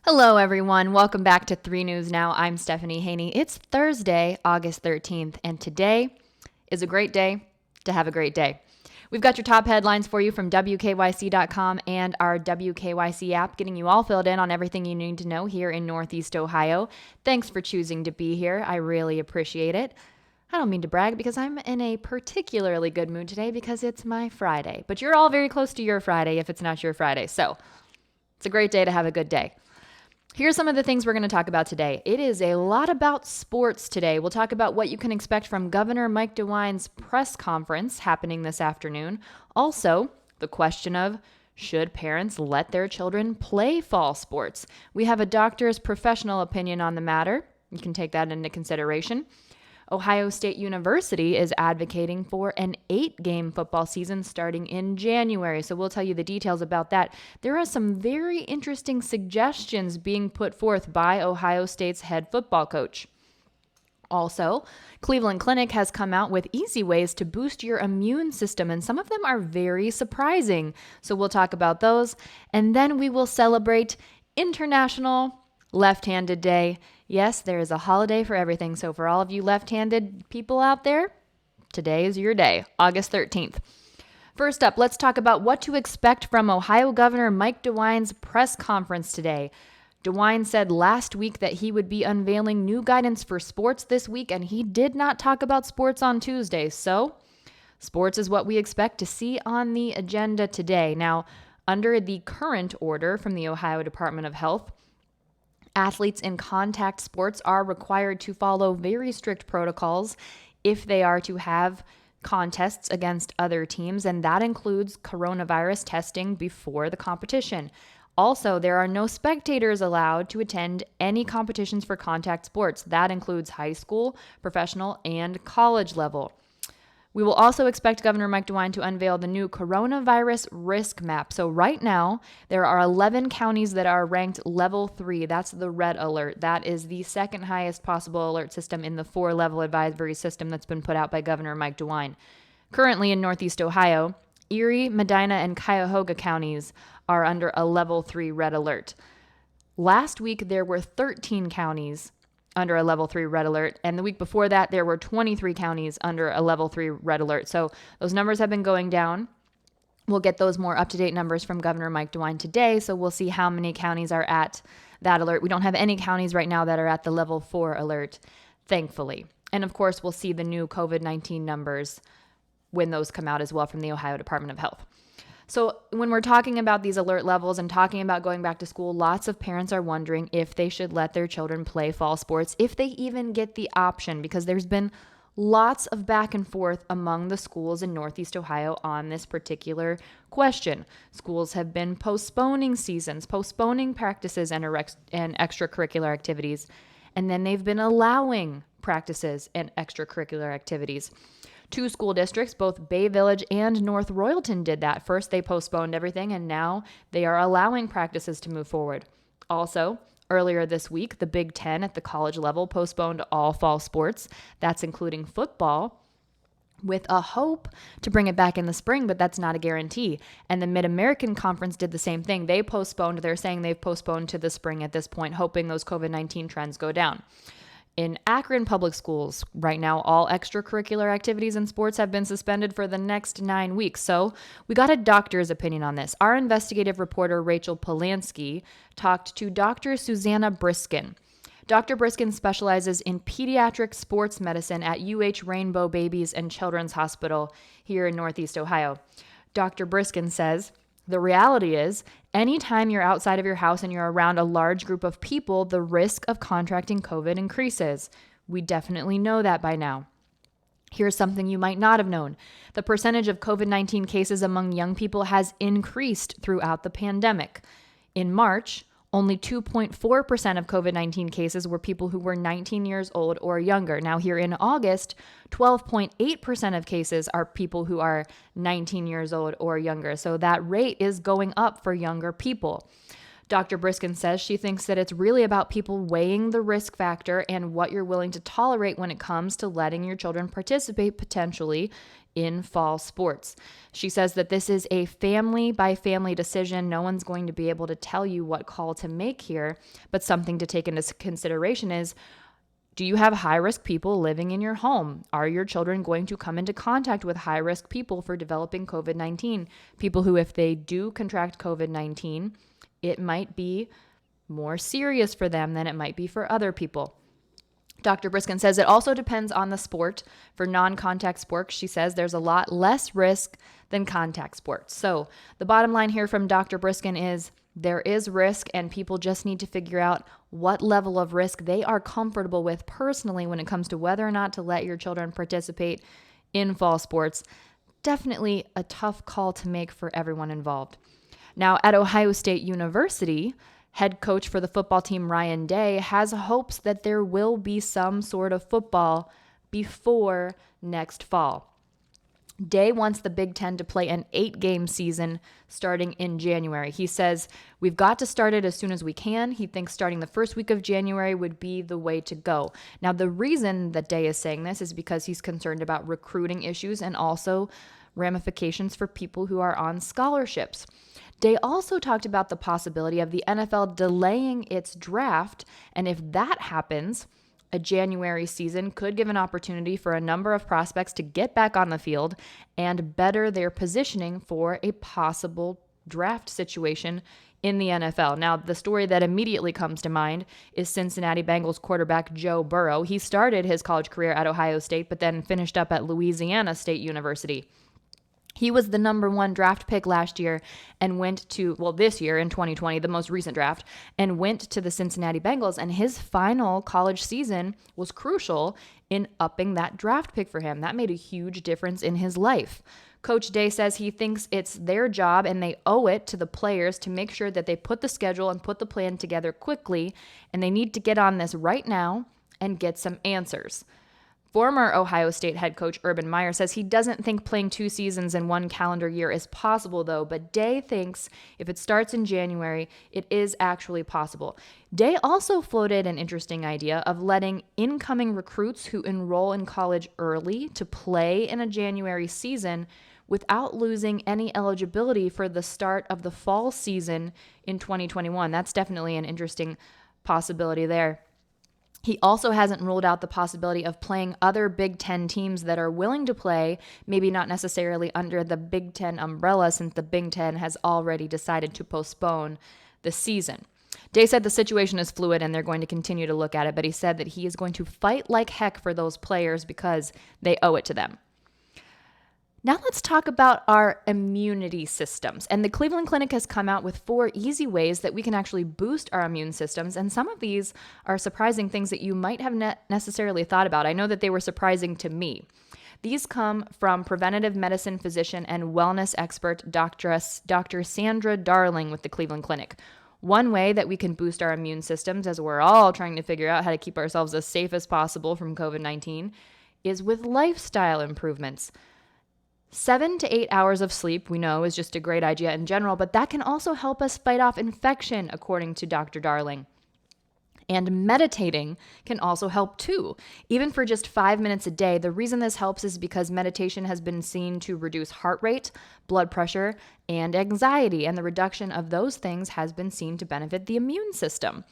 Hello, everyone. Welcome back to 3 News Now. I'm Stephanie Haney. It's Thursday, August 13th, and today is a great day to have a great day. We've got your top headlines for you from WKYC.com and our WKYC app, getting you all filled in on everything you need to know here in Northeast Ohio. Thanks for choosing to be here. I really appreciate it. I don't mean to brag because I'm in a particularly good mood today because it's my Friday, but you're all very close to your Friday if it's not your Friday. So it's a great day to have a good day. Here's some of the things we're going to talk about today. It is a lot about sports today. We'll talk about what you can expect from Governor Mike DeWine's press conference happening this afternoon. Also, the question of, should parents let their children play fall sports? We have a doctor's professional opinion on the matter. You can take that into consideration. Ohio State University is advocating for an 8-game football season starting in January. So we'll tell you the details about that. There are some very interesting suggestions being put forth by Ohio State's head football coach. Also, Cleveland Clinic has come out with easy ways to boost your immune system, and some of them are very surprising. So we'll talk about those. And then we will celebrate International Left-Handed Day. Yes, there is a holiday for everything. So for all of you left-handed people out there, today is your day, August 13th. First up, let's talk about what to expect from Ohio Governor Mike DeWine's press conference today. DeWine said last week that he would be unveiling new guidance for sports this week, and he did not talk about sports on Tuesday. So sports is what we expect to see on the agenda today. Now, under the current order from the Ohio Department of Health, athletes in contact sports are required to follow very strict protocols if they are to have contests against other teams, and that includes coronavirus testing before the competition. Also, there are no spectators allowed to attend any competitions for contact sports. That includes high school, professional, and college level. We will also expect Governor Mike DeWine to unveil the new coronavirus risk map. So right now, there are 11 counties that are ranked level 3. That's the red alert. That is the second highest possible alert system in the 4-level advisory system that's been put out by Governor Mike DeWine. Currently in Northeast Ohio, Erie, Medina, and Cuyahoga counties are under a level 3 red alert. Last week, there were 13 counties under a level 3 red alert. And the week before that, there were 23 counties under a level 3 red alert. So those numbers have been going down. We'll get those more up-to-date numbers from Governor Mike DeWine today. So we'll see how many counties are at that alert. We don't have any counties right now that are at the level 4 alert, thankfully. And of course, we'll see the new COVID-19 numbers when those come out as well from the Ohio Department of Health. So when we're talking about these alert levels and talking about going back to school, lots of parents are wondering if they should let their children play fall sports, if they even get the option, because there's been lots of back and forth among the schools in Northeast Ohio on this particular question. Schools have been postponing seasons, postponing practices and extracurricular activities, and then they've been allowing practices and extracurricular activities. 2 school districts, both Bay Village and North Royalton, did that. First, they postponed everything, and now they are allowing practices to move forward. Also, earlier this week, the Big Ten at the college level postponed all fall sports. That's including football, with a hope to bring it back in the spring, but that's not a guarantee. And the Mid-American Conference did the same thing. They postponed. They're saying they've postponed to the spring at this point, hoping those COVID-19 trends go down. In Akron Public Schools, right now, all extracurricular activities and sports have been suspended for the next 9 weeks. So we got a doctor's opinion on this. Our investigative reporter, Rachel Polanski, talked to Dr. Susanna Briskin. Dr. Briskin specializes in pediatric sports medicine at UH Rainbow Babies and Children's Hospital here in Northeast Ohio. Dr. Briskin says, the reality is, anytime you're outside of your house and you're around a large group of people, the risk of contracting COVID increases. We definitely know that by now. Here's something you might not have known. The percentage of COVID-19 cases among young people has increased throughout the pandemic. In March, only 2.4% of COVID-19 cases were people who were 19 years old or younger. Now here in August, 12.8% of cases are people who are 19 years old or younger. So that rate is going up for younger people. Dr. Briskin says she thinks that it's really about people weighing the risk factor and what you're willing to tolerate when it comes to letting your children participate potentially in fall sports. She says that this is a family by family decision. No one's going to be able to tell you what call to make here, but something to take into consideration is, do you have high-risk people living in your home? Are your children going to come into contact with high-risk people for developing COVID-19? People who, if they do contract COVID-19, it might be more serious for them than it might be for other people. Dr. Briskin says it also depends on the sport. For non-contact sports, she says there's a lot less risk than contact sports. So the bottom line here from Dr. Briskin is there is risk, and people just need to figure out what level of risk they are comfortable with personally when it comes to whether or not to let your children participate in fall sports. Definitely a tough call to make for everyone involved. Now, at Ohio State University, head coach for the football team Ryan Day has hopes that there will be some sort of football before next fall. Day wants the Big Ten to play an 8-game season starting in January. He says, we've got to start it as soon as we can. He thinks starting the first week of January would be the way to go. Now, the reason that Day is saying this is because he's concerned about recruiting issues and also ramifications for people who are on scholarships. Day also talked about the possibility of the NFL delaying its draft, and if that happens, a January season could give an opportunity for a number of prospects to get back on the field and better their positioning for a possible draft situation in the NFL. Now, the story that immediately comes to mind is Cincinnati Bengals quarterback Joe Burrow. He started his college career at Ohio State, but then finished up at Louisiana State University. He was the number 1 draft pick last year and went to, this year in 2020, the most recent draft, and went to the Cincinnati Bengals. And his final college season was crucial in upping that draft pick for him. That made a huge difference in his life. Coach Day says he thinks it's their job and they owe it to the players to make sure that they put the schedule and put the plan together quickly. And they need to get on this right now and get some answers. Former Ohio State head coach Urban Meyer says he doesn't think playing 2 seasons in 1 calendar year is possible, though, but Day thinks if it starts in January, it is actually possible. Day also floated an interesting idea of letting incoming recruits who enroll in college early to play in a January season without losing any eligibility for the start of the fall season in 2021. That's definitely an interesting possibility there. He also hasn't ruled out the possibility of playing other Big Ten teams that are willing to play, maybe not necessarily under the Big Ten umbrella, since the Big Ten has already decided to postpone the season. Day said the situation is fluid and they're going to continue to look at it, but he said that he is going to fight like heck for those players because they owe it to them. Now let's talk about our immunity systems. And the Cleveland Clinic has come out with 4 easy ways that we can actually boost our immune systems. And some of these are surprising things that you might have necessarily thought about. I know that they were surprising to me. These come from preventative medicine physician and wellness expert Dr. Sandra Darling with the Cleveland Clinic. One way that we can boost our immune systems, as we're all trying to figure out how to keep ourselves as safe as possible from COVID-19, is with lifestyle improvements. 7 to 8 hours of sleep, we know, is just a great idea in general, but that can also help us fight off infection, according to Dr. Darling. And meditating can also help too. Even for just 5 minutes a day, the reason this helps is because meditation has been seen to reduce heart rate, blood pressure, and anxiety, and the reduction of those things has been seen to benefit the immune system.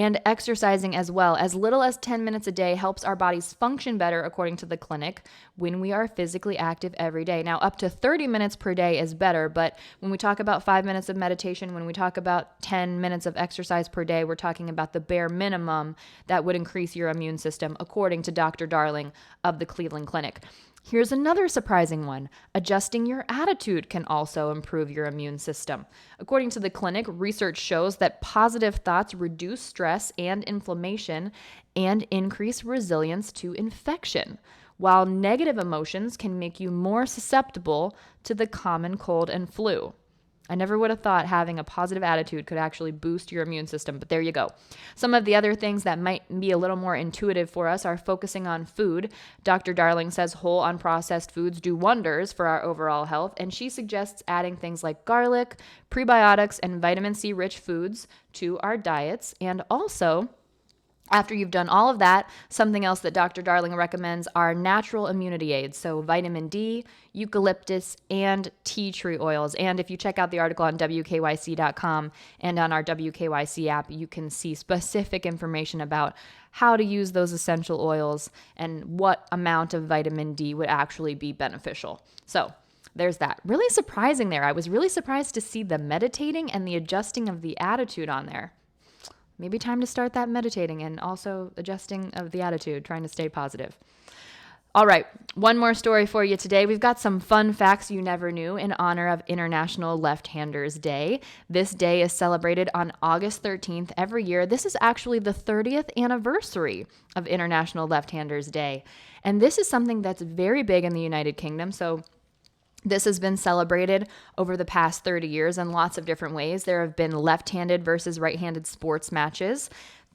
And exercising as well, as little as 10 minutes a day, helps our bodies function better, according to the clinic, when we are physically active every day. Now, up to 30 minutes per day is better, but when we talk about 5 minutes of meditation, when we talk about 10 minutes of exercise per day, we're talking about the bare minimum that would increase your immune system, according to Dr. Darling of the Cleveland Clinic. Here's another surprising one. Adjusting your attitude can also improve your immune system. According to the clinic, research shows that positive thoughts reduce stress and inflammation and increase resilience to infection, while negative emotions can make you more susceptible to the common cold and flu. I never would have thought having a positive attitude could actually boost your immune system, but there you go. Some of the other things that might be a little more intuitive for us are focusing on food. Dr. Darling says whole unprocessed foods do wonders for our overall health, and she suggests adding things like garlic, prebiotics, and vitamin C rich foods to our diets. And also, after you've done all of that, something else that Dr. Darling recommends are natural immunity aids. So vitamin D, eucalyptus, and tea tree oils. And if you check out the article on WKYC.com and on our WKYC app, you can see specific information about how to use those essential oils and what amount of vitamin D would actually be beneficial. So there's that. Really surprising there. I was really surprised to see the meditating and the adjusting of the attitude on there. Maybe time to start that meditating and also adjusting of the attitude, trying to stay positive. All right, one more story for you today. We've got some fun facts you never knew in honor of International Left-Handers Day. This day is celebrated on August 13th every year. This is actually the 30th anniversary of International Left-Handers Day. And this is something that's very big in the United Kingdom. So this has been celebrated over the past 30 years in lots of different ways. There have been left-handed versus right-handed sports matches.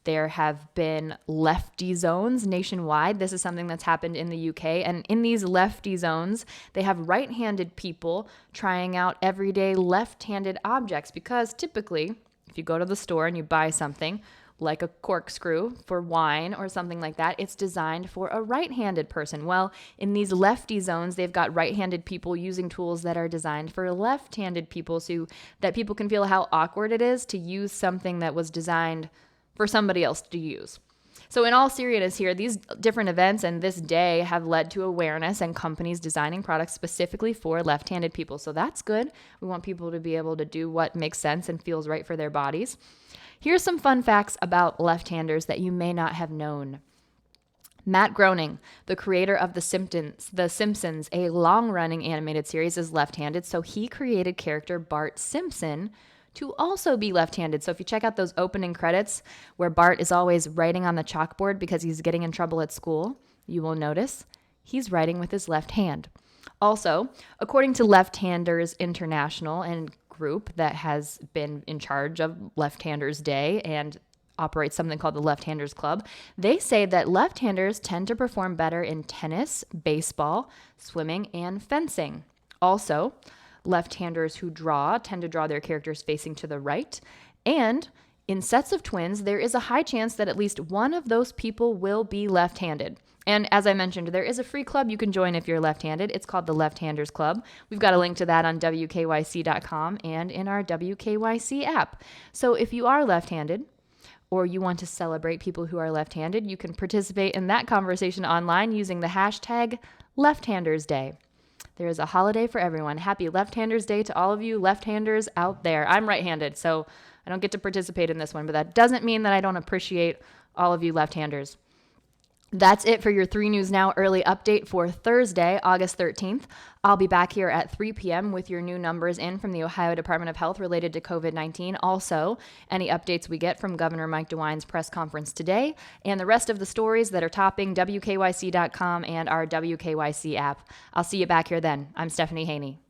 There have been lefty zones nationwide. This is something that's happened in the UK. And in these lefty zones, they have right-handed people trying out everyday left-handed objects because typically, if you go to the store and you buy something, like a corkscrew for wine or something like that, it's designed for a right-handed person. Well, in these lefty zones, they've got right-handed people using tools that are designed for left-handed people so that people can feel how awkward it is to use something that was designed for somebody else to use. So in all seriousness here, these different events and this day have led to awareness and companies designing products specifically for left-handed people. So that's good. We want people to be able to do what makes sense and feels right for their bodies. Here's some fun facts about left-handers that you may not have known. Matt Groening, the creator of The Simpsons, a long-running animated series, is left-handed, so he created character Bart Simpson to also be left-handed. So if you check out those opening credits where Bart is always writing on the chalkboard because he's getting in trouble at school, you will notice he's writing with his left hand. Also, according to Left-Handers International and group that has been in charge of Left-Handers Day and operates something called the Left-Handers Club, they say that left-handers tend to perform better in tennis, baseball, swimming, and fencing. Also, left-handers who draw tend to draw their characters facing to the right, and in sets of twins, there is a high chance that at least one of those people will be left-handed. And as I mentioned, there is a free club you can join if you're left-handed. It's called the Left-Handers Club. We've got a link to that on WKYC.com and in our WKYC app. So if you are left-handed or you want to celebrate people who are left-handed, you can participate in that conversation online using the hashtag Left-Handers Day. There is a holiday for everyone. Happy Left-Handers Day to all of you left-handers out there. I'm right-handed, so I don't get to participate in this one, but that doesn't mean that I don't appreciate all of you left-handers. That's it for your 3 News Now early update for Thursday, August 13th. I'll be back here at 3 p.m. with your new numbers in from the Ohio Department of Health related to COVID-19. Also, any updates we get from Governor Mike DeWine's press conference today and the rest of the stories that are topping WKYC.com and our WKYC app. I'll see you back here then. I'm Stephanie Haney.